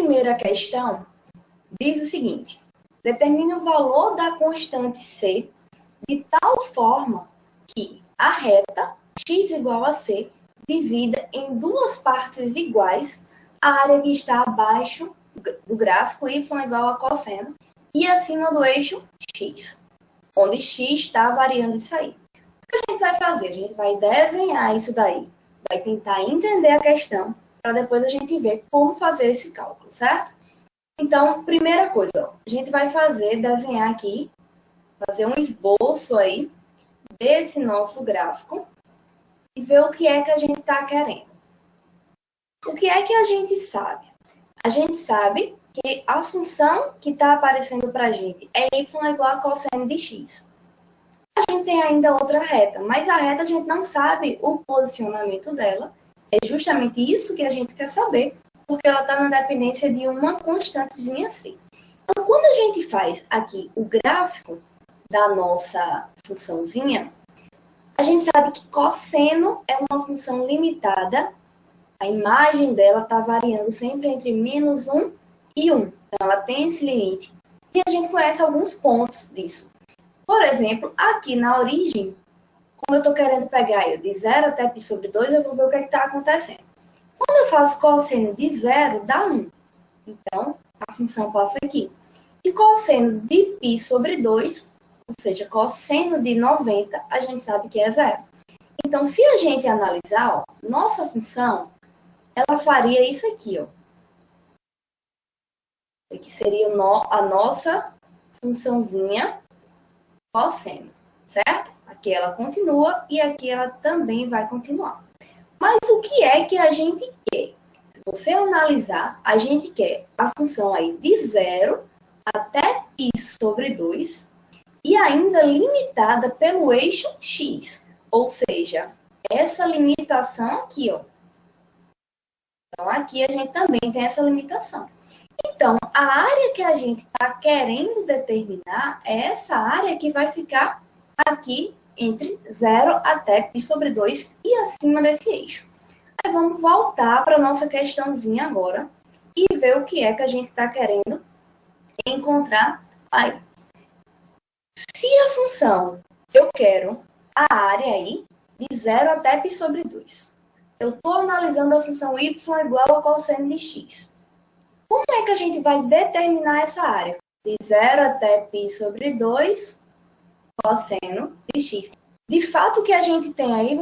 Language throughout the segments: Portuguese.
primeira questão diz o seguinte: determine o valor da constante C de tal forma que a reta x igual a C divida em duas partes iguais a área que está abaixo do gráfico y igual a cosseno e acima do eixo x, onde x está variando isso aí. O que a gente vai fazer? A gente vai desenhar isso daí, vai tentar entender a questão, para depois a gente ver como fazer esse cálculo, certo? Então, primeira coisa, ó, a gente vai desenhar aqui, fazer um esboço aí desse nosso gráfico e ver o que é que a gente está querendo. O que é que a gente sabe? A gente sabe que a função que está aparecendo para a gente é y igual a cosseno de x. A gente tem ainda outra reta, mas a reta a gente não sabe o posicionamento dela. É justamente isso que a gente quer saber, porque ela está na dependência de uma constantezinha C. Então, quando a gente faz aqui o gráfico da nossa funçãozinha, a gente sabe que cosseno é uma função limitada. A imagem dela está variando sempre entre -1 e 1. Então, ela tem esse limite. E a gente conhece alguns pontos disso. Por exemplo, aqui na origem, como eu estou querendo pegar ele de 0 até π sobre 2, eu vou ver o que está acontecendo. Quando eu faço cosseno de 0, dá 1. Então, a função passa aqui. E cosseno de π sobre 2, ou seja, cosseno de 90, a gente sabe que é 0. Então, se a gente analisar, ó, nossa função, ela faria isso aqui, ó. Isso aqui seria a nossa funçãozinha cosseno, certo? Aqui ela continua e aqui ela também vai continuar. Mas o que é que a gente quer? Se você analisar, a gente quer a função aí de 0 até π sobre 2 e ainda limitada pelo eixo x. Ou seja, essa limitação aqui, ó. Então, aqui a gente também tem essa limitação. Então, a área que a gente está querendo determinar é essa área que vai ficar aqui entre 0 até π sobre 2 e acima desse eixo. Aí vamos voltar para a nossa questãozinha agora e ver o que é que a gente está querendo encontrar aí. Se a função, eu quero a área aí de 0 até π sobre 2. Eu estou analisando a função y igual a cosseno de x. Como é que a gente vai determinar essa área? De 0 até π sobre 2, cosseno de x. De fato, o que a gente tem aí,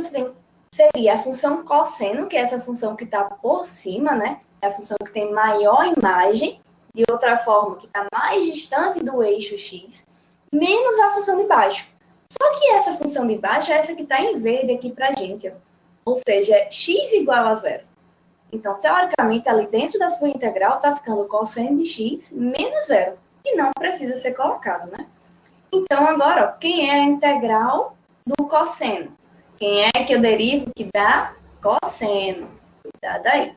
seria a função cosseno, que é essa função que está por cima, né? É a função que tem maior imagem, de outra forma, que está mais distante do eixo x, menos a função de baixo. Só que essa função de baixo é essa que está em verde aqui para a gente, ó. Ou seja, x igual a 0. Então, teoricamente, ali dentro da sua integral está ficando cosseno de x menos 0, que não precisa ser colocado, né? Então, agora, ó, quem é a integral do cosseno? Quem é que eu derivo que dá cosseno? Cuidado aí.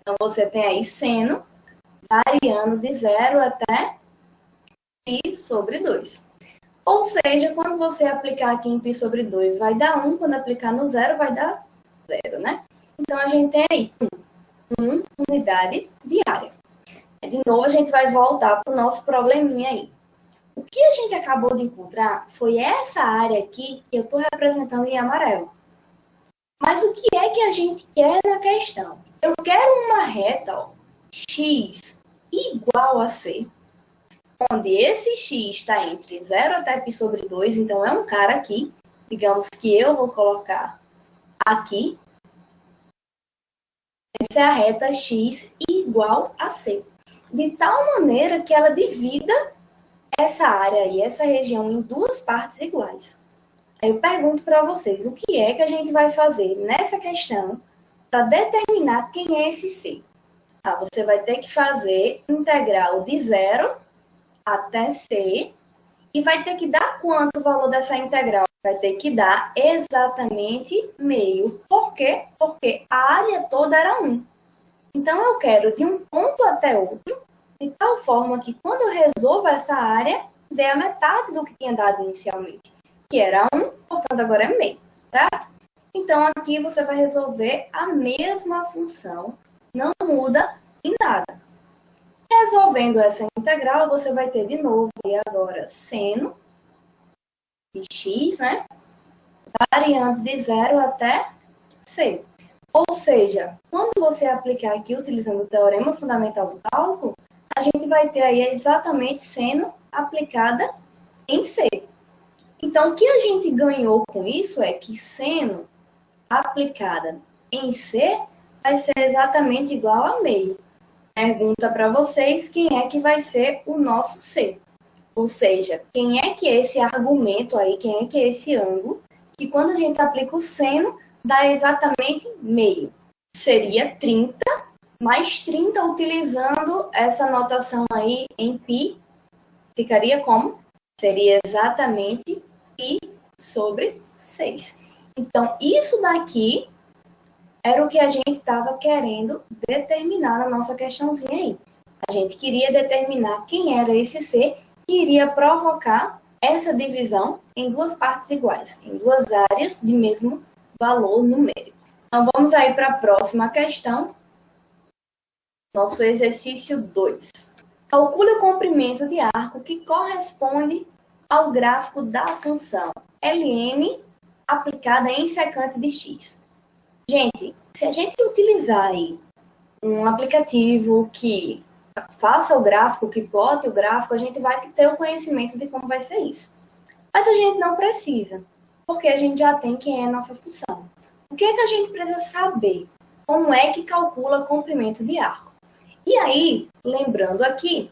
Então, você tem aí seno variando de 0 até π sobre 2. Ou seja, quando você aplicar aqui em π sobre 2, vai dar 1. Quando aplicar no 0, vai dar 0, né? Então, a gente tem aí 1 unidade de área. De novo, a gente vai voltar para o nosso probleminha aí. O que a gente acabou de encontrar foi essa área aqui que eu estou representando em amarelo. Mas o que é que a gente quer na questão? Eu quero uma reta, ó, x igual a c, onde esse x está entre 0 até π sobre 2, então é um cara aqui, digamos que eu vou colocar aqui. Essa é a reta x igual a c, de tal maneira que ela divida essa área aí, essa região, em duas partes iguais. Aí eu pergunto para vocês, o que é que a gente vai fazer nessa questão para determinar quem é esse c? Você vai ter que fazer integral de 0 até c e vai ter que dar quanto o valor dessa integral? Vai ter que dar exatamente meio. Por quê? Porque a área toda era 1. Então, eu quero de um ponto até outro, de tal forma que quando eu resolvo essa área, dê a metade do que tinha dado inicialmente, que era 1, portanto, agora é meio, certo? Então, aqui você vai resolver a mesma função, não muda em nada. Resolvendo essa integral, você vai ter de novo e agora seno de x, né? Variando de 0 até c. Ou seja, quando você aplicar aqui utilizando o teorema fundamental do cálculo, a gente vai ter aí exatamente seno aplicada em c. Então, o que a gente ganhou com isso é que seno aplicada em c vai ser exatamente igual a meio. Pergunta para vocês quem é que vai ser o nosso c. Ou seja, quem é que é esse argumento aí, quem é que é esse ângulo, que quando a gente aplica o seno, dá exatamente meio. Seria 30, mais 30 utilizando essa notação aí em π, ficaria como? Seria exatamente π sobre 6. Então, isso daqui era o que a gente estava querendo determinar na nossa questãozinha aí. A gente queria determinar quem era esse C que iria provocar essa divisão em duas partes iguais, em duas áreas de mesmo valor numérico. Então, vamos aí para a próxima questão. Nosso exercício 2. Calcule o comprimento de arco que corresponde ao gráfico da função ln aplicada em secante de x. Gente, se a gente utilizar aí um aplicativo que faça o gráfico, que plote o gráfico, a gente vai ter o conhecimento de como vai ser isso. Mas a gente não precisa, porque a gente já tem quem é a nossa função. O que é que a gente precisa saber? Como é que calcula comprimento de arco? E aí, lembrando aqui,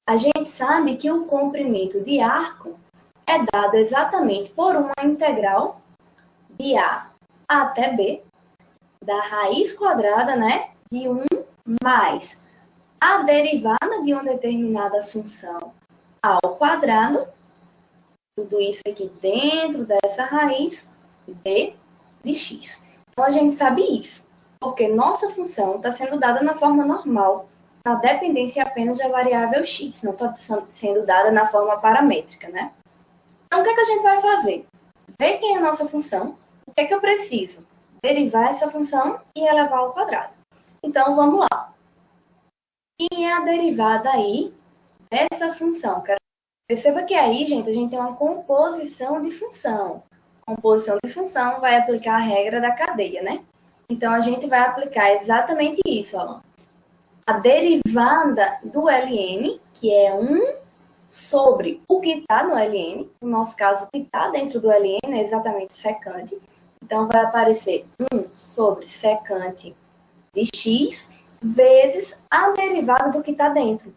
a gente sabe que o comprimento de arco é dado exatamente por uma integral de A até B, da raiz quadrada, né, de 1 mais a derivada de uma determinada função ao quadrado, tudo isso aqui dentro dessa raiz b de x. Então, a gente sabe isso, porque nossa função está sendo dada na forma normal, na dependência apenas da variável x, não está sendo dada na forma paramétrica, né? Então, o que é que a gente vai fazer? Ver quem é a nossa função, o que é que eu preciso? Derivar essa função e elevar ao quadrado. Então, vamos lá. E é a derivada aí dessa função? Perceba que aí, gente, a gente tem uma composição de função. Composição de função vai aplicar a regra da cadeia, né? Então, a gente vai aplicar exatamente isso, ó. A derivada do ln, que é 1 sobre o que está no ln, no nosso caso, o que está dentro do ln é exatamente secante. Então, vai aparecer 1 sobre secante de x vezes a derivada do que está dentro.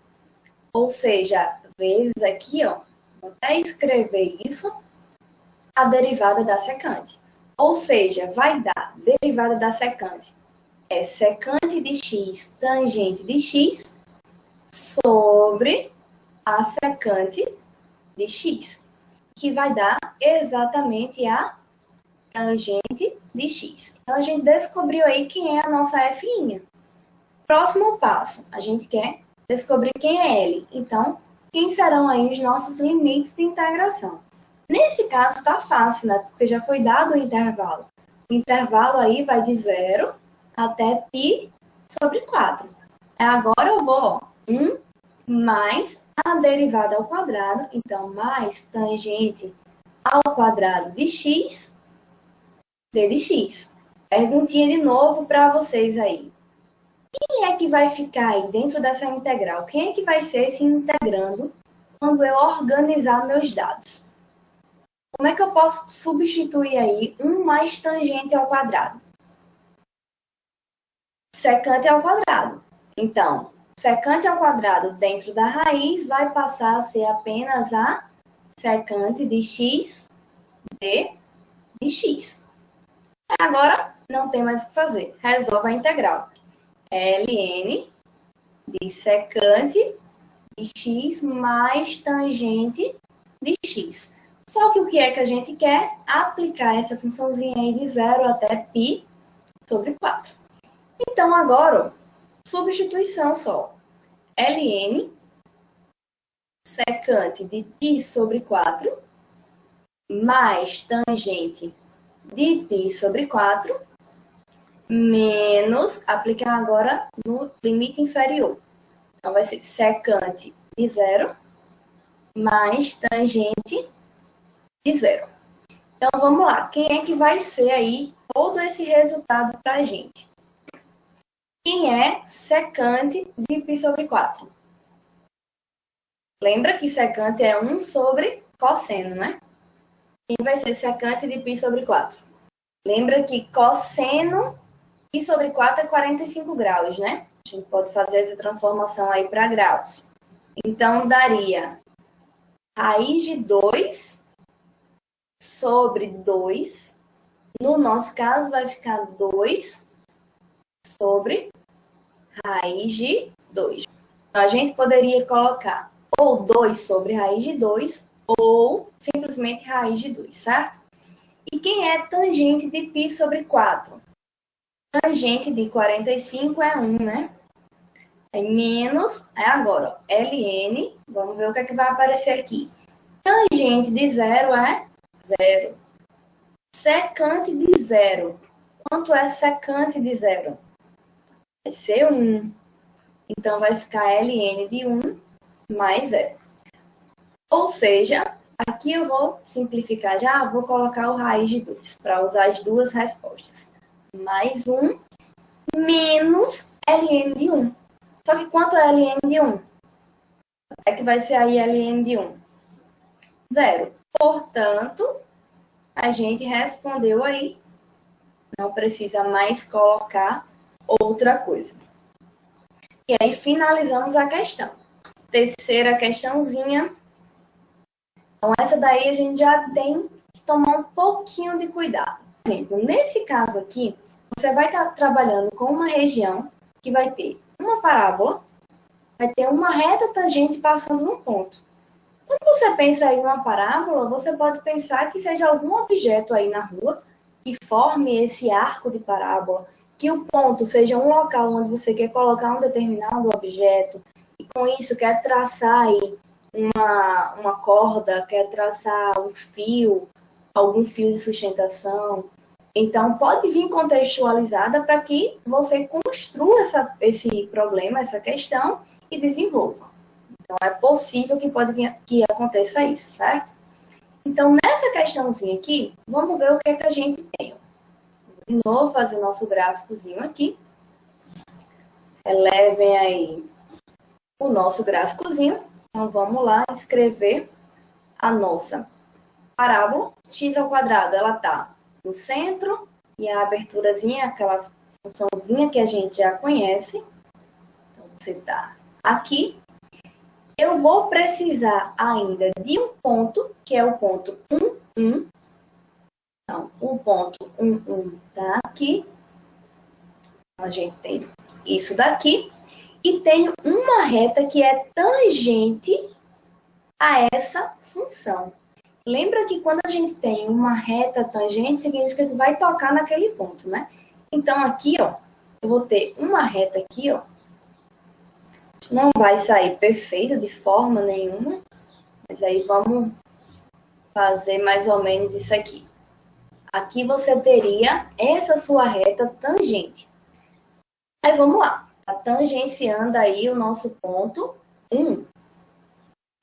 Ou seja, vezes aqui, ó, vou até escrever isso, a derivada da secante. Ou seja, vai dar derivada da secante é secante de x tangente de x sobre a secante de x, que vai dar exatamente a tangente de x. Então, a gente descobriu aí quem é a nossa f'. Próximo passo, a gente quer descobrir quem é L. Então, quem serão aí os nossos limites de integração? Nesse caso, está fácil, né? Porque já foi dado o intervalo. O intervalo aí vai de 0 até π sobre 4. Agora eu vou, ó, 1 mais a derivada ao quadrado. Então, mais tangente ao quadrado de x, d de x. Perguntinha de novo para vocês aí. Quem é que vai ficar aí dentro dessa integral? Quem é que vai ser se integrando quando eu organizar meus dados? Como é que eu posso substituir aí 1 mais tangente ao quadrado? Secante ao quadrado. Então, secante ao quadrado dentro da raiz vai passar a ser apenas a secante de x d de x. Agora, não tem mais o que fazer. Resolve a integral. ln de secante de x mais tangente de x. Só que o que é que a gente quer? Aplicar essa funçãozinha aí de 0 até π sobre 4. Então, agora, ó, substituição só. ln secante de π sobre 4 mais tangente de π sobre 4 menos, aplicar agora no limite inferior. Então, vai ser secante de zero mais tangente de zero. Então, vamos lá. Quem é que vai ser aí todo esse resultado para a gente? Quem é secante de π sobre 4? Lembra que secante é 1 sobre cosseno, né? Quem vai ser secante de π sobre 4? Lembra que cosseno π sobre 4 é 45 graus, né? A gente pode fazer essa transformação aí para graus. Então, daria raiz de 2 sobre 2. No nosso caso, vai ficar 2 sobre raiz de 2. Então, a gente poderia colocar ou 2 sobre raiz de 2 ou simplesmente raiz de 2, certo? E quem é tangente de π sobre 4? Tangente de 45 é 1, né? É menos, agora, ó, ln, vamos ver o que é que vai aparecer aqui. Tangente de 0 é 0. Secante de 0. Quanto é secante de 0? Vai ser 1. Então, vai ficar ln de 1 mais 0. Ou seja, aqui eu vou simplificar já, vou colocar o raiz de 2, para usar as duas respostas. Mais 1 menos ln de 1. Só que quanto é ln de 1? É que vai ser aí ln de 1? 0. Portanto, a gente respondeu aí. Não precisa mais colocar outra coisa. E aí, finalizamos a questão. Terceira questãozinha. Então, essa daí a gente já tem que tomar um pouquinho de cuidado. Por exemplo, nesse caso aqui, você vai estar trabalhando com uma região que vai ter uma parábola, vai ter uma reta tangente passando num ponto. Quando você pensa aí numa parábola, você pode pensar que seja algum objeto aí na rua que forme esse arco de parábola, que o ponto seja um local onde você quer colocar um determinado objeto e com isso quer traçar aí uma corda, quer traçar um fio, algum fio de sustentação. Então, pode vir contextualizada para que você construa esse problema, essa questão e desenvolva. Então, é possível que pode vir que aconteça isso, certo? Então, nessa questãozinha aqui, vamos ver o que é que a gente tem. De novo, fazer nosso gráficozinho aqui. Elevem aí o nosso gráficozinho. Então, vamos lá escrever a nossa parábola. X ao quadrado, ela está no centro e a aberturazinha, aquela funçãozinha que a gente já conhece. Então, você está aqui. Eu vou precisar ainda de um ponto, que é o ponto 1, 1. Então, o ponto 1, 1 está aqui. A gente tem isso daqui. E tenho uma reta que é tangente a essa função. Lembra que quando a gente tem uma reta tangente, significa que vai tocar naquele ponto, né? Então, aqui, ó, eu vou ter uma reta aqui, ó. Não vai sair perfeito de forma nenhuma, mas aí vamos fazer mais ou menos isso aqui. Aqui você teria essa sua reta tangente. Aí vamos lá. Tá tangenciando aí o nosso ponto 1.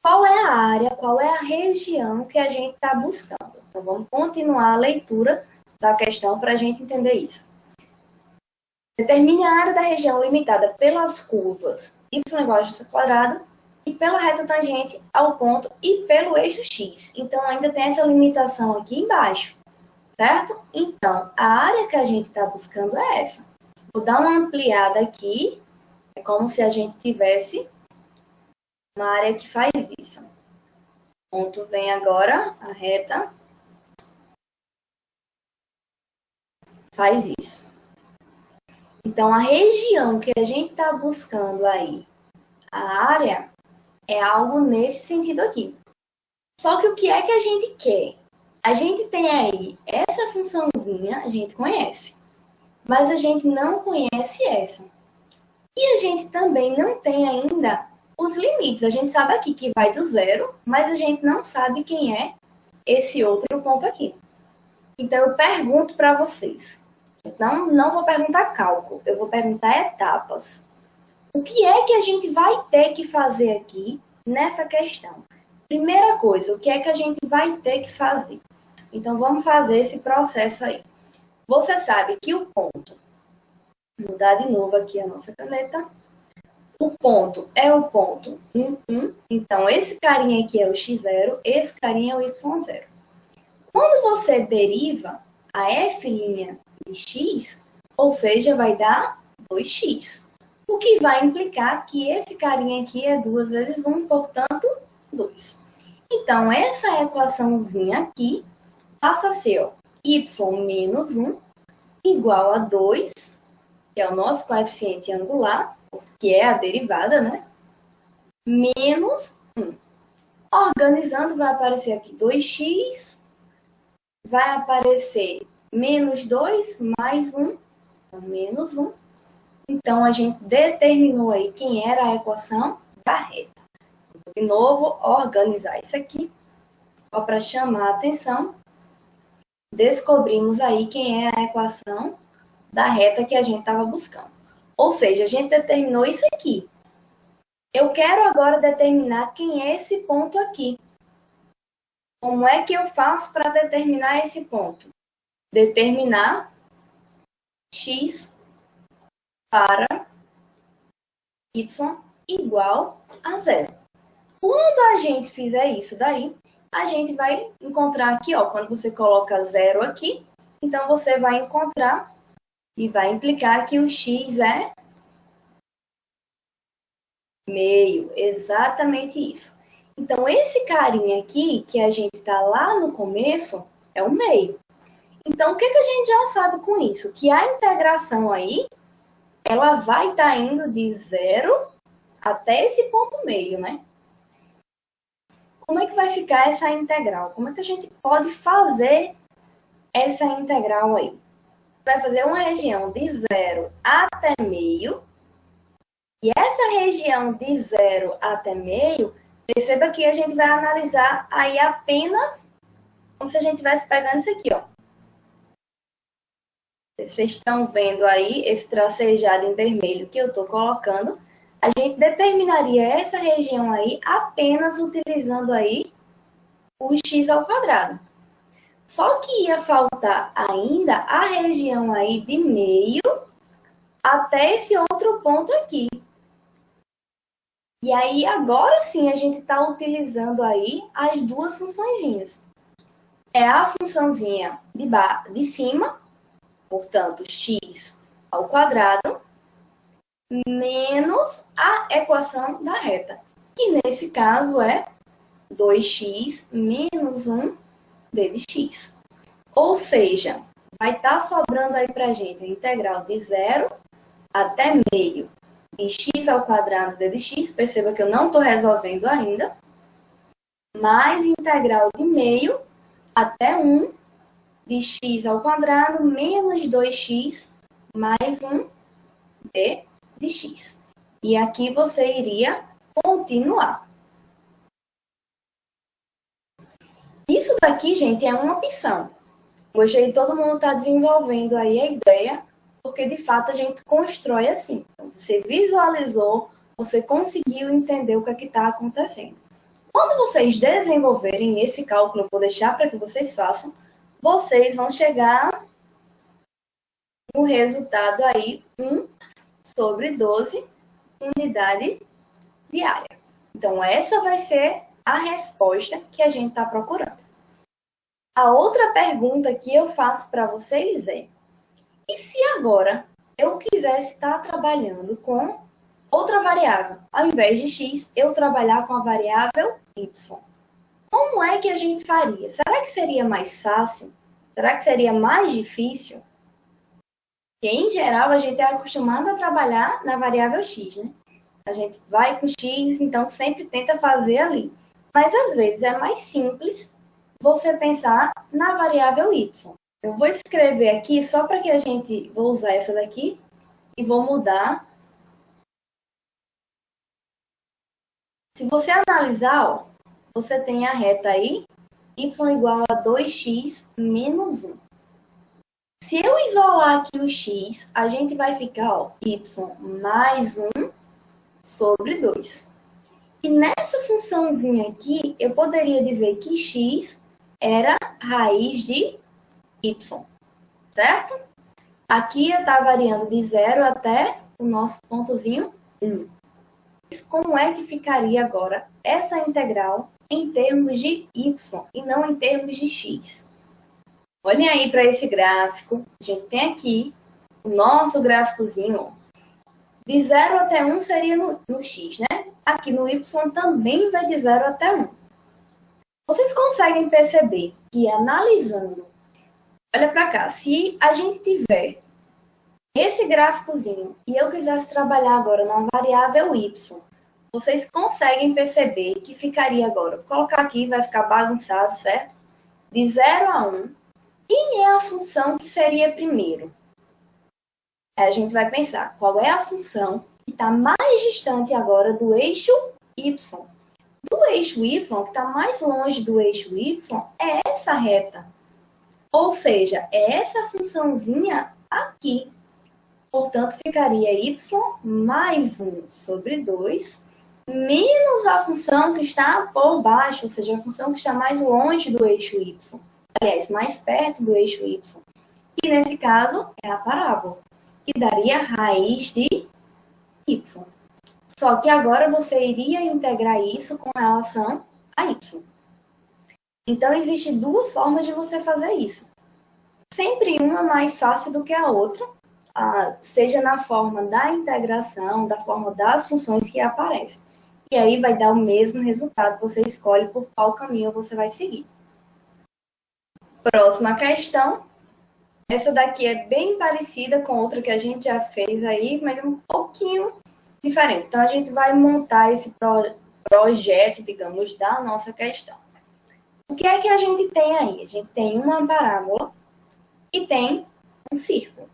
Qual é a área, qual é a região que a gente está buscando? Então, vamos continuar a leitura da questão para a gente entender isso. Determine a área da região limitada pelas curvas y igual a x ao quadrado e pela reta tangente ao ponto e pelo eixo x. Então, ainda tem essa limitação aqui embaixo, certo? Então, a área que a gente está buscando é essa. Vou dar uma ampliada aqui. É como se a gente tivesse uma área que faz isso. O ponto vem agora, a reta faz isso. Então, a região que a gente está buscando aí, a área, é algo nesse sentido aqui. Só que o que é que a gente quer? A gente tem aí essa funçãozinha, a gente conhece. Mas a gente não conhece essa. E a gente também não tem ainda os limites. A gente sabe aqui que vai do zero, mas a gente não sabe quem é esse outro ponto aqui. Então, eu pergunto para vocês. Não vou perguntar cálculo, eu vou perguntar etapas. O que é que a gente vai ter que fazer aqui nessa questão? Primeira coisa, o que é que a gente vai ter que fazer? Então, vamos fazer esse processo aí. Você sabe que o ponto, vou mudar de novo aqui a nossa caneta. O ponto é o ponto 1, 1. Então, esse carinha aqui é o x0, esse carinha é o y0. Quando você deriva a f' de x, ou seja, vai dar 2x. O que vai implicar que esse carinha aqui é 2 vezes 1, portanto, 2. Então, essa equaçãozinha aqui passa a ser ó, y menos 1 igual a 2, que é o nosso coeficiente angular, que é a derivada, né? Menos 1. Organizando, vai aparecer aqui 2x, vai aparecer menos 2 mais 1, então menos 1. Então, a gente determinou aí quem era a equação da reta. De novo, organizar isso aqui, só para chamar a atenção. Descobrimos aí quem é a equação da reta que a gente estava buscando. Ou seja, a gente determinou isso aqui. Eu quero agora determinar quem é esse ponto aqui. Como é que eu faço para determinar esse ponto? Determinar x para y igual a 0. Quando a gente fizer isso daí, a gente vai encontrar aqui, ó, quando você coloca 0 aqui, então você vai encontrar e vai implicar que o x é meio, exatamente isso. Então, esse carinha aqui, que a gente está lá no começo, é o meio. Então, o que a gente já sabe com isso? Que a integração aí, ela vai estar indo de 0 até esse ponto meio, né? Como é que vai ficar essa integral? Como é que a gente pode fazer essa integral aí? Vai fazer uma região de 0 até meio. E essa região de 0 até meio, perceba que a gente vai analisar aí apenas como se a gente estivesse pegando isso aqui, ó. Vocês estão vendo aí esse tracejado em vermelho que eu estou colocando. A gente determinaria essa região aí apenas utilizando aí o x ao quadrado. Só que ia faltar ainda a região aí de meio até esse outro ponto aqui. E aí, agora sim, a gente está utilizando aí as duas funçõezinhas. É a funçãozinha de cima, portanto, x ao quadrado, menos a equação da reta, que nesse caso é 2x menos 1 d de x. Ou seja, vai estar sobrando aí para a gente a integral de 0 até meio de x ao quadrado d de x, perceba que eu não estou resolvendo ainda, mais integral de meio até 1 de x ao quadrado menos 2x mais 1 d de x. E aqui você iria continuar. Isso daqui, gente, é uma opção. Hoje aí todo mundo está desenvolvendo aí a ideia, porque de fato a gente constrói assim. Então, você visualizou, você conseguiu entender o que é que está acontecendo. Quando vocês desenvolverem esse cálculo, eu vou deixar para que vocês façam, vocês vão chegar no resultado aí 1 sobre 12 unidade de área. Então, essa vai ser a resposta que a gente está procurando. A outra pergunta que eu faço para vocês é: e se agora eu quisesse estar trabalhando com outra variável? Ao invés de x, eu trabalhar com a variável y. Como é que a gente faria? Será que seria mais fácil? Será que seria mais difícil? Porque, em geral, a gente é acostumado a trabalhar na variável x, né? A gente vai com x, então sempre tenta fazer ali. Mas, às vezes, é mais simples você pensar na variável y. Eu vou escrever aqui só para que a gente... Vou usar essa daqui e vou mudar. Se você analisar, ó, você tem a reta aí, y igual a 2x menos 1. Se eu isolar aqui o x, a gente vai ficar, ó, y mais 1 sobre 2. E nessa funçãozinha aqui, eu poderia dizer que x era raiz de y, certo? Aqui está variando de 0 até o nosso pontozinho 1. Como é que ficaria agora essa integral em termos de y e não em termos de x? Olhem aí para esse gráfico. A gente tem aqui o nosso gráficozinho. De 0 até 1 seria no x, né? Aqui no y também vai de 0 até 1. Vocês conseguem perceber que analisando, olha para cá, se a gente tiver esse gráficozinho e eu quisesse trabalhar agora na variável y, vocês conseguem perceber que ficaria agora, vou colocar aqui, vai ficar bagunçado, certo? De 0 a 1. Quem é a função que seria primeiro? Aí a gente vai pensar, qual é a função que está mais distante agora do eixo y? Do eixo y, que está mais longe do eixo y, é essa reta. Ou seja, é essa funçãozinha aqui. Portanto, ficaria y mais 1 sobre 2, menos a função que está por baixo, ou seja, a função que está mais longe do eixo y. Aliás, mais perto do eixo y. E nesse caso, é a parábola, que daria raiz de y. Só que agora você iria integrar isso com relação a y. Então, existem duas formas de você fazer isso. Sempre uma mais fácil do que a outra, seja na forma da integração, da forma das funções que aparecem. E aí vai dar o mesmo resultado, você escolhe por qual caminho você vai seguir. Próxima questão. Essa daqui é bem parecida com outra que a gente já fez aí, mas um pouquinho diferente. Então, a gente vai montar esse projeto, digamos, da nossa questão. O que é que a gente tem aí? A gente tem uma parábola e tem um círculo.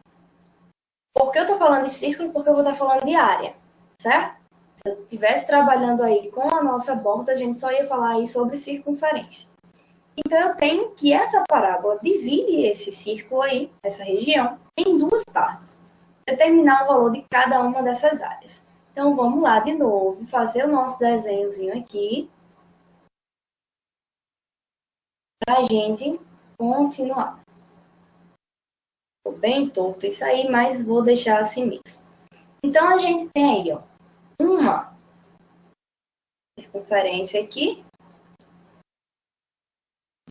Por que eu estou falando de círculo? Porque eu vou estar falando de área, certo? Se eu estivesse trabalhando aí com a nossa borda, a gente só ia falar aí sobre circunferência. Então, eu tenho que essa parábola divide esse círculo aí, essa região, em duas partes. Determinar o valor de cada uma dessas áreas. Então, vamos lá de novo, fazer o nosso desenhozinho aqui. Para a gente continuar. Ficou bem torto isso aí, mas vou deixar assim mesmo. Então, a gente tem aí, ó, uma circunferência aqui.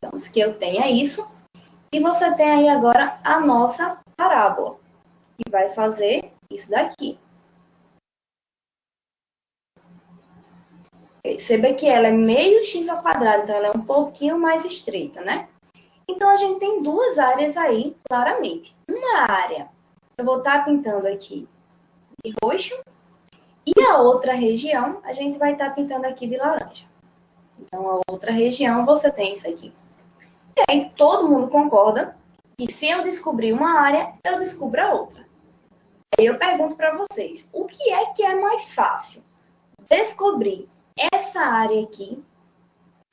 Então, que eu tenha isso. E você tem aí agora a nossa parábola, que vai fazer isso daqui. Perceba que ela é meio x ao quadrado, então ela é um pouquinho mais estreita, né? Então, a gente tem duas áreas aí, claramente. Uma área, eu vou estar pintando aqui de roxo, e a outra região, a gente vai estar pintando aqui de laranja. Então, a outra região, você tem isso aqui. E aí, todo mundo concorda que se eu descobrir uma área, eu descubro a outra. Aí eu pergunto para vocês, o que é mais fácil? Descobrir essa área aqui,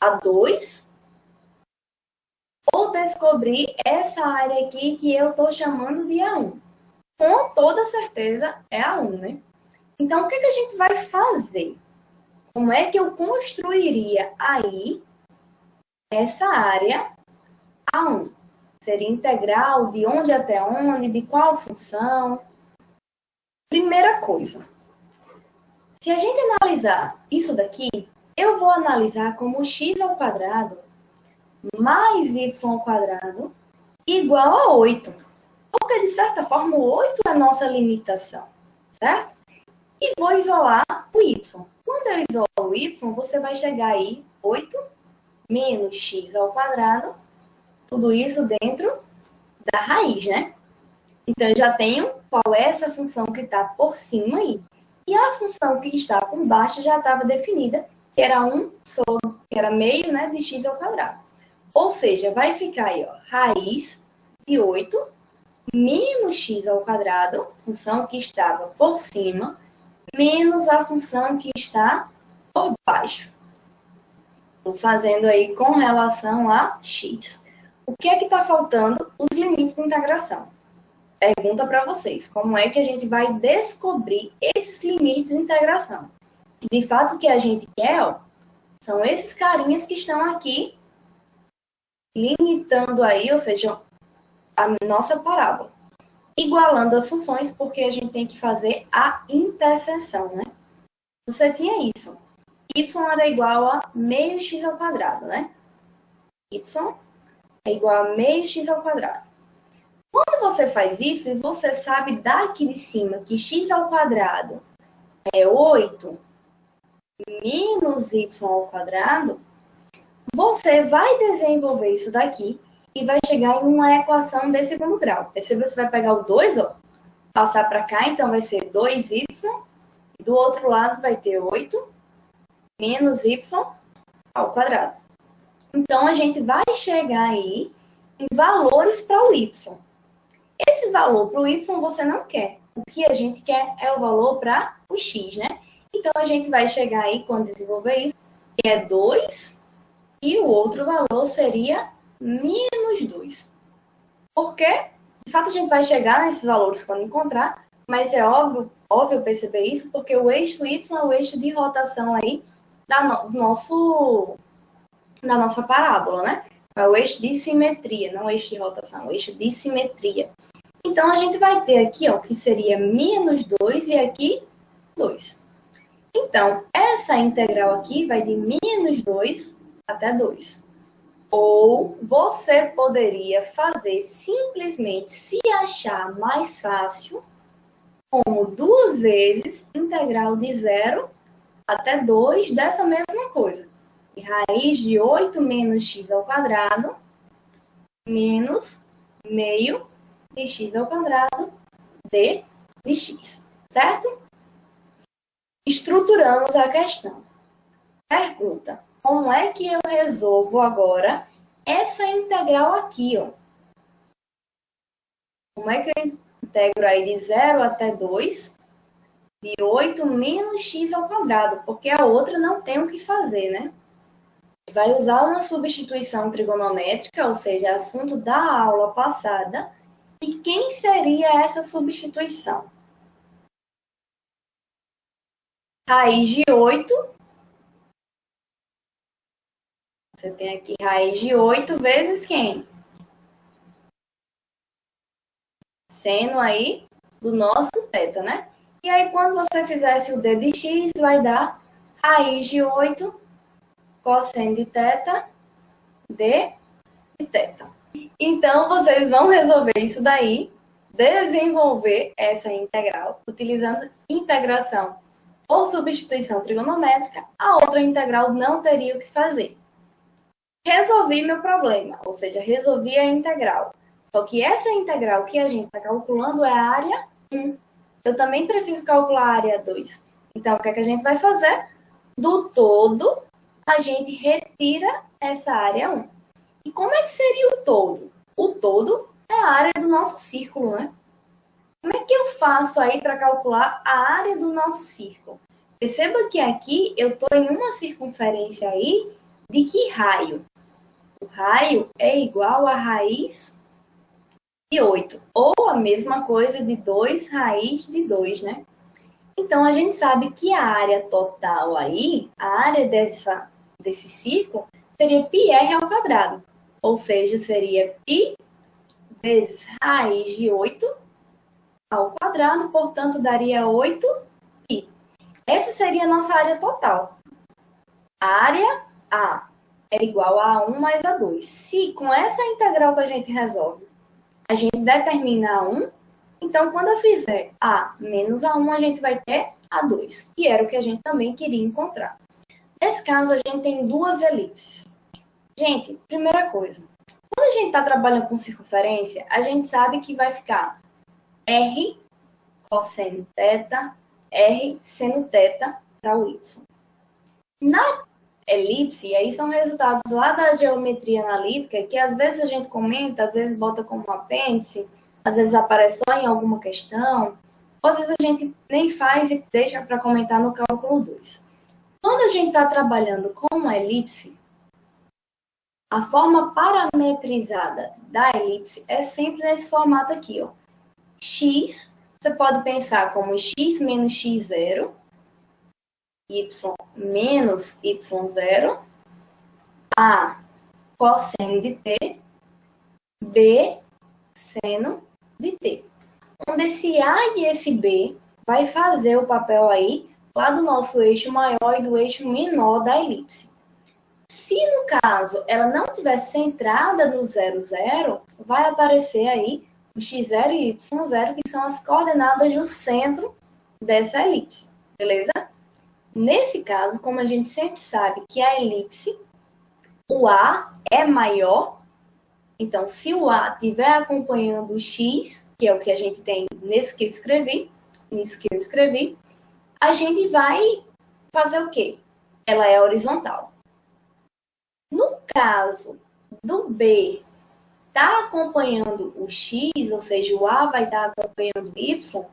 A2, ou descobrir essa área aqui que eu estou chamando de A1? Com toda certeza é A1, né? Então, o que a gente vai fazer? Como é que eu construiria aí essa área A1? Seria integral de onde até onde, de qual função? Primeira coisa, se a gente analisar isso daqui, eu vou analisar como x ao quadrado mais y ao quadrado igual a 8. Porque, de certa forma, o 8 é a nossa limitação, certo? E vou isolar o y. Quando eu isolo o y, você vai chegar aí 8 menos x ao quadrado, tudo isso dentro da raiz, né? Então, eu já tenho qual é essa função que está por cima aí. E a função que está por baixo já estava definida, que era 1 sobre, que era meio, né, de x ao quadrado. Ou seja, vai ficar aí, ó, raiz de 8 menos x ao quadrado, função que estava por cima, menos a função que está por baixo. Estou fazendo aí com relação a x. O que é que está faltando? Os limites de integração. pergunta para vocês, como é que a gente vai descobrir esses limites de integração? De fato, o que a gente quer, ó, são esses carinhas que estão aqui limitando aí, ou seja, a nossa parábola. Igualando as funções, porque a gente tem que fazer a interseção, né? Você tinha isso. Y era igual a meio x ao quadrado, né? Y é igual a meio x ao quadrado. Quando você faz isso, e você sabe daqui de cima que x ao quadrado é 8 menos y ao quadrado, você vai desenvolver isso daqui e vai chegar em uma equação de segundo grau. Perceba, você vai pegar o 2, ó, passar para cá, então vai ser 2y, e do outro lado vai ter 8 menos y ao quadrado. Então, a gente vai chegar aí em valores para o y. Esse valor para o y você não quer. O que a gente quer é o valor para o x, né? Então, a gente vai chegar aí, quando desenvolver isso, que é 2, e o outro valor seria menos 2. Por quê? De fato, a gente vai chegar nesses valores quando encontrar, mas é óbvio perceber isso, porque o eixo y é o eixo de rotação aí da nossa parábola, né? É o eixo de simetria, não o eixo de rotação, o eixo de simetria. Então, a gente vai ter aqui, ó, que seria menos 2 e aqui 2. Então, essa integral aqui vai de menos 2 até 2. Ou você poderia fazer simplesmente, se achar mais fácil, como 2 vezes integral de 0 até 2 dessa mesma coisa. E raiz de 8 menos x ao quadrado menos meio de x ao quadrado de x, certo? Estruturamos a questão. Pergunta: como é que eu resolvo agora essa integral aqui, ó? Como é que eu integro aí de 0 até 2 de 8 menos x ao quadrado? Porque a outra não tem o que fazer, né? Vai usar uma substituição trigonométrica, ou seja, assunto da aula passada. E quem seria essa substituição? Raiz de 8. Você tem aqui raiz de 8 vezes quem? Seno aí do nosso θ, né? E aí, quando você fizesse o d de x, vai dar raiz de 8 cosseno de θ d de θ. Então, vocês vão resolver isso daí, desenvolver essa integral, utilizando integração ou substituição trigonométrica. A outra integral não teria o que fazer. Resolvi meu problema, ou seja, resolvi a integral. Só que essa integral que a gente está calculando é a área 1. Eu também preciso calcular a área 2. Então, o que é que a gente vai fazer? Do todo, a gente retira essa área 1. E como é que seria o todo? O todo é a área do nosso círculo, né? Como é que eu faço aí para calcular a área do nosso círculo? Perceba que aqui eu estou em uma circunferência aí de que raio? O raio é igual a raiz de 8, ou a mesma coisa de 2 raiz de 2, né? Então, a gente sabe que a área total aí, a área desse círculo, seria πr ao quadrado. Ou seja, seria π vezes raiz de 8 ao quadrado, portanto, daria 8π. Essa seria a nossa área total. A área A é igual a 1 mais a 2. Se com essa integral que a gente resolve, a gente determina a 1, então quando eu fizer A menos A1, a gente vai ter A2, que era o que a gente também queria encontrar. Nesse caso, a gente tem duas elipses. Gente, primeira coisa, quando a gente está trabalhando com circunferência, a gente sabe que vai ficar R cosseno θ, R seno θ para o Y. Na elipse, e aí são resultados lá da geometria analítica, que às vezes a gente comenta, às vezes bota como um apêndice, às vezes aparece só em alguma questão, ou às vezes a gente nem faz e deixa para comentar no cálculo 2. Quando a gente está trabalhando com uma elipse, a forma parametrizada da elipse é sempre nesse formato aqui, ó. x, você pode pensar como x menos x0, y menos y0, a cosseno de t, b seno de t. Onde esse a e esse b vai fazer o papel aí lá do nosso eixo maior e do eixo menor da elipse. Se, no caso, ela não estiver centrada no 0, 0, vai aparecer aí o x0 e y0, que são as coordenadas do centro dessa elipse, beleza? Nesse caso, como a gente sempre sabe que a elipse, o A é maior, então se o A estiver acompanhando o x, que é o que a gente tem nisso que eu escrevi, a gente vai fazer o quê? Ela é horizontal. No caso do B estar acompanhando o x, ou seja, o A vai estar acompanhando o y,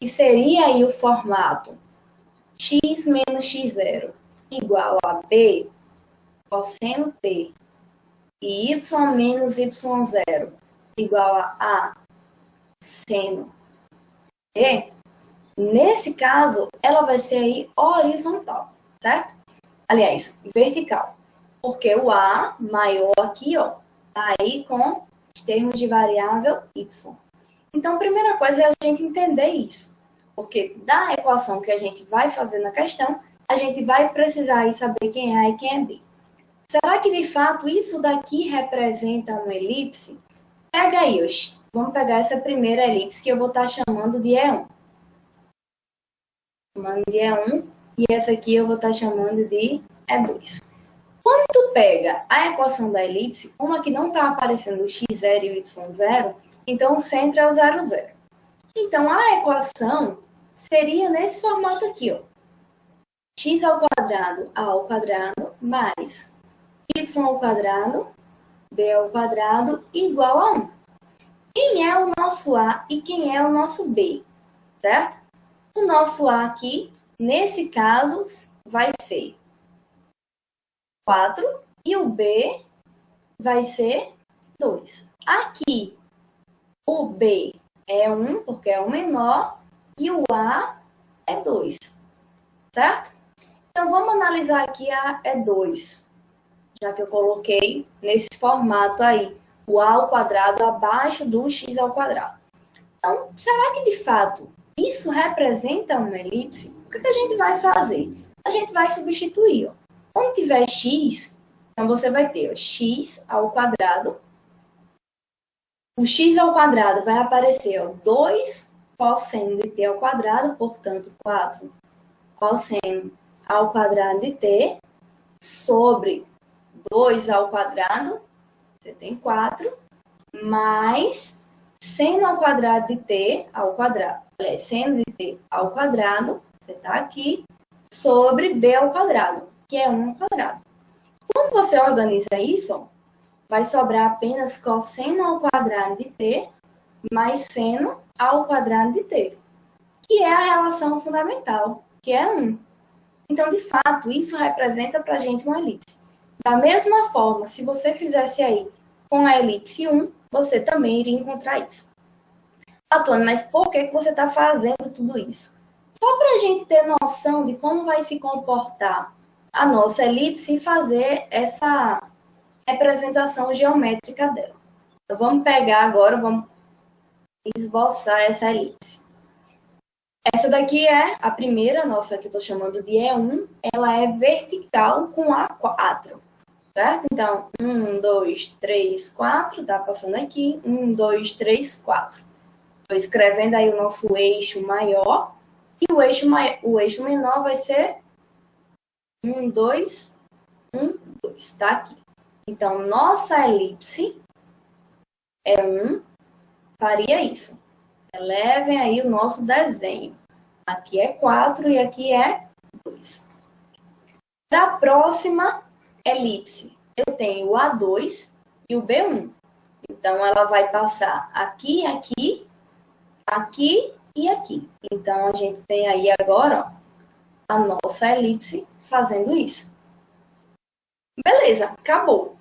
que seria aí o formato x menos x0 igual a B cosseno t e y menos y0 igual a A seno t, nesse caso, ela vai ser aí horizontal, certo? Aliás, vertical. Porque o A maior aqui, ó, tá aí com os termos de variável y. Então, a primeira coisa é a gente entender isso. Porque da equação que a gente vai fazer na questão, a gente vai precisar aí saber quem é A e quem é B. Será que, de fato, isso daqui representa uma elipse? Pega aí, vamos pegar essa primeira elipse que eu vou estar chamando de E1. Chamando de E1, e essa aqui eu vou estar chamando de E2. Quando tu pega a equação da elipse, como aqui não está aparecendo o x0 e o y0, então o centro é o 0, 0. Então, a equação seria nesse formato aqui, ó. X ao quadrado, A ao quadrado, mais y ao quadrado, B ao quadrado, igual a 1. Quem é o nosso A e quem é o nosso B, certo? O nosso A aqui, nesse caso, vai ser 4 e o B vai ser 2. Aqui, o B é 1, porque é o menor, e o A é 2, certo? Então, vamos analisar aqui a E2, já que eu coloquei nesse formato aí, o A ao quadrado abaixo do x ao quadrado. Então, será que, de fato, isso representa uma elipse? O que a gente vai fazer? A gente vai substituir, ó. Onde tiver x, então você vai ter, ó, x ao quadrado. O x ao quadrado vai aparecer, ó, 2 cosseno de t ao quadrado, portanto, 4 cosseno ao quadrado de t, sobre 2 ao quadrado, você tem 4, mais seno ao quadrado de t ao quadrado. Aliás, seno de t ao quadrado, você está aqui, sobre b ao quadrado, que é 1 ao quadrado. Quando você organiza isso, ó, vai sobrar apenas cosseno ao quadrado de t mais seno ao quadrado de t, que é a relação fundamental, que é 1. Então, de fato, isso representa para a gente uma elipse. Da mesma forma, se você fizesse aí com a elipse 1, você também iria encontrar isso. Antônio, mas por que você está fazendo tudo isso? Só para a gente ter noção de como vai se comportar a nossa elipse e fazer essa representação geométrica dela. Então, vamos pegar agora, vamos esboçar essa elipse. Essa daqui é a primeira, nossa, que eu estou chamando de E1, ela é vertical com A4, certo? Então, 1, 2, 3, 4, tá passando aqui, 1, 2, 3, 4. Estou escrevendo aí o nosso eixo maior, e o eixo menor vai ser 1, 2, 1, 2, tá aqui. Então, nossa elipse E1 faria isso. Elevem aí o nosso desenho. Aqui é 4 e aqui é 2. Para a próxima elipse, eu tenho o A2 e o B1. Então, ela vai passar aqui, aqui, aqui e aqui. Então, a gente tem aí agora, ó, a nossa elipse fazendo isso. Beleza, acabou.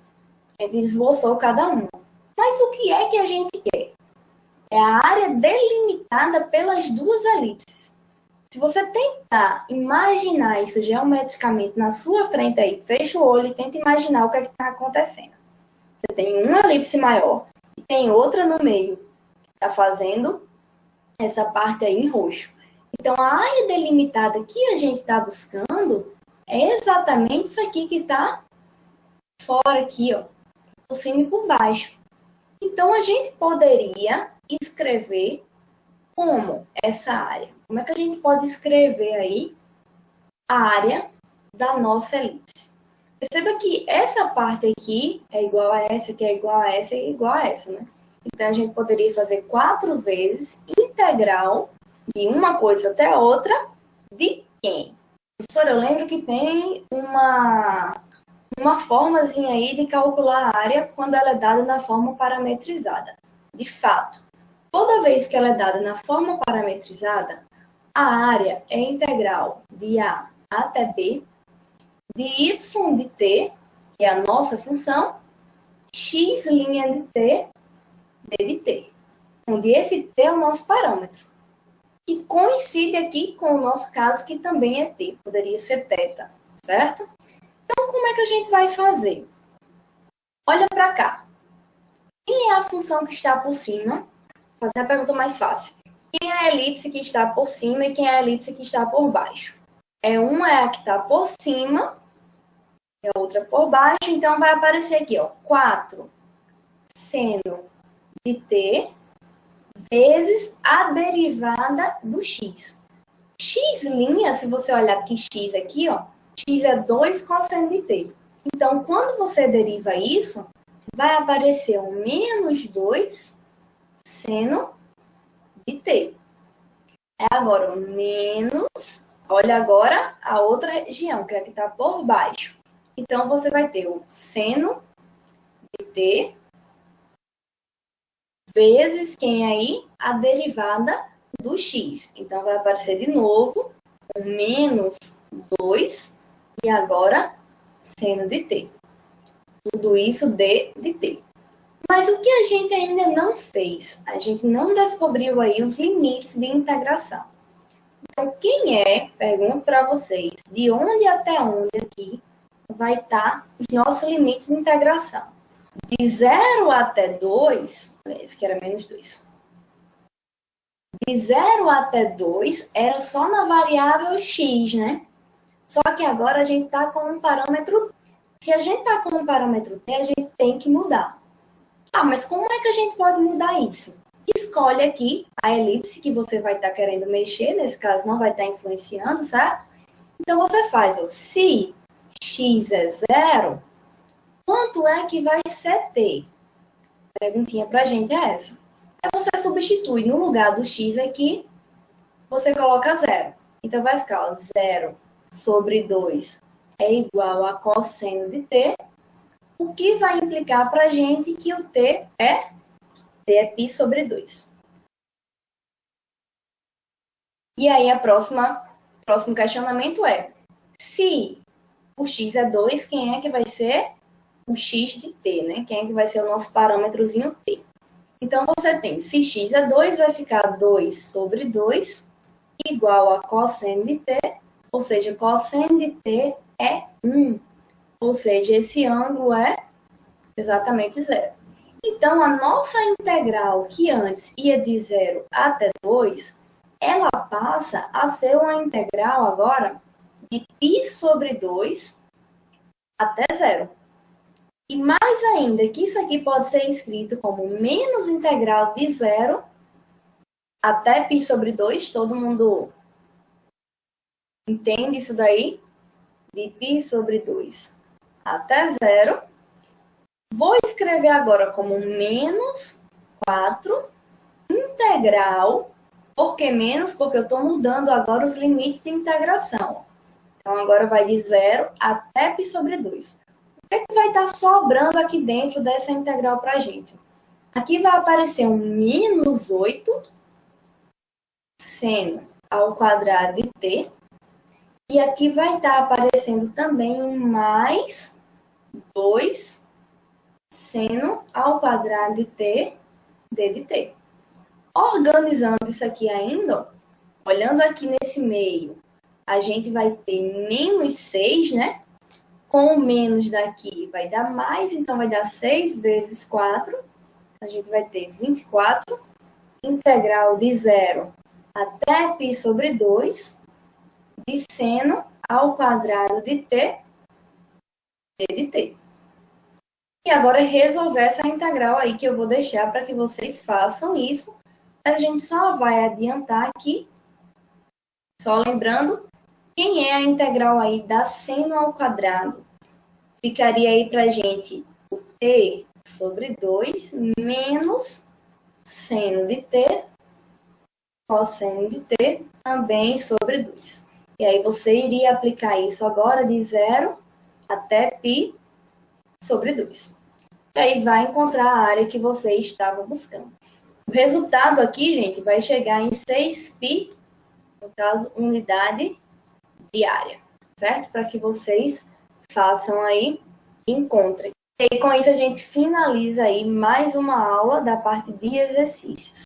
A gente esboçou cada uma. Mas o que é que a gente quer? É a área delimitada pelas duas elipses. Se você tentar imaginar isso geometricamente na sua frente aí, fecha o olho e tenta imaginar o que é que está acontecendo. Você tem uma elipse maior e tem outra no meio, que está fazendo essa parte aí em roxo. Então, a área delimitada que a gente está buscando é exatamente isso aqui que está fora aqui, ó, por cima e por baixo. Então, a gente poderia escrever como essa área. Como é que a gente pode escrever aí a área da nossa elipse? Perceba que essa parte aqui é igual a essa, que é igual a essa e igual a essa, né? Então, a gente poderia fazer 4 vezes integral de uma coisa até a outra de quem? Professora, eu lembro que tem uma formazinha aí de calcular a área quando ela é dada na forma parametrizada. De fato, toda vez que ela é dada na forma parametrizada, a área é integral de A até B, de y de t, que é a nossa função, x' de t, d de t, onde esse t é o nosso parâmetro. E coincide aqui com o nosso caso, que também é t, poderia ser θ, certo? Então, como é que a gente vai fazer? Olha para cá. Quem é a função que está por cima? Vou fazer a pergunta mais fácil. Quem é a elipse que está por cima e quem é a elipse que está por baixo? Uma é a que está por cima e a outra por baixo. Então, vai aparecer aqui, ó, 4 seno de t vezes a derivada do x. X', se você olhar aqui, x aqui, ó, x é 2 cosseno de t. Então, quando você deriva isso, vai aparecer um menos 2 seno de t. É agora o menos, olha agora a outra região, que é a que está por baixo. Então, você vai ter o seno de t vezes quem aí? A derivada do x. Então, vai aparecer de novo o menos 2 e agora seno de t. Tudo isso d de t. Mas o que a gente ainda não fez? A gente não descobriu aí os limites de integração. Então, quem é, pergunto para vocês, de onde até onde aqui vai estar os nossos limites de integração? De 0 até 2, esse que era menos 2. De 0 até 2 era só na variável x, né? Só que agora a gente está com um parâmetro. Se a gente está com um parâmetro t, a gente tem que mudar. Ah, mas como é que a gente pode mudar isso? Escolhe aqui a elipse que você vai estar querendo mexer, nesse caso não vai estar influenciando, certo? Então você faz, ó, se x é 0, quanto é que vai ser t? A perguntinha pra gente é essa. Aí você substitui no lugar do x aqui, você coloca 0. Então vai ficar, ó, 0 sobre 2 é igual a cosseno de t, o que vai implicar para a gente que o t é π sobre 2. E aí, próximo questionamento é, se o x é 2, quem é que vai ser o x de t, né? Quem é que vai ser o nosso parâmetrozinho t? Então, você tem, se x é 2, vai ficar 2 sobre 2 igual a cosseno de t, ou seja, cosseno de t é 1. Ou seja, esse ângulo é exatamente 0. Então, a nossa integral, que antes ia de 0 até 2, ela passa a ser uma integral agora de π sobre 2 até 0. E mais ainda, que isso aqui pode ser escrito como menos integral de 0 até π sobre 2. Todo mundo entende isso daí? De π sobre 2 até 0. Vou escrever agora como menos 4 integral. Por que menos? Porque eu estou mudando agora os limites de integração. Então, agora vai de 0 até π sobre 2. O que é que vai estar sobrando aqui dentro dessa integral para a gente? Aqui vai aparecer um menos 8 seno ao quadrado de t. E aqui vai estar aparecendo também um mais 2 seno ao quadrado de t, d de t. Organizando isso aqui ainda, ó, olhando aqui nesse meio, a gente vai ter menos 6, né? Com o menos daqui vai dar mais, então vai dar 6 vezes 4. A gente vai ter 24. Integral de 0 até π sobre 2 de seno ao quadrado de t, de t. E agora resolver essa integral aí que eu vou deixar para que vocês façam isso. A gente só vai adiantar aqui, só lembrando, quem é a integral aí da seno ao quadrado? Ficaria aí para a gente o t sobre 2 menos seno de t, cosseno de t, também sobre 2. E aí você iria aplicar isso agora de 0 até π sobre 2. E aí vai encontrar a área que você estava buscando. O resultado aqui, gente, vai chegar em 6π, no caso, unidade de área, certo? Para que vocês façam aí, encontrem. E com isso a gente finaliza aí mais uma aula da parte de exercícios.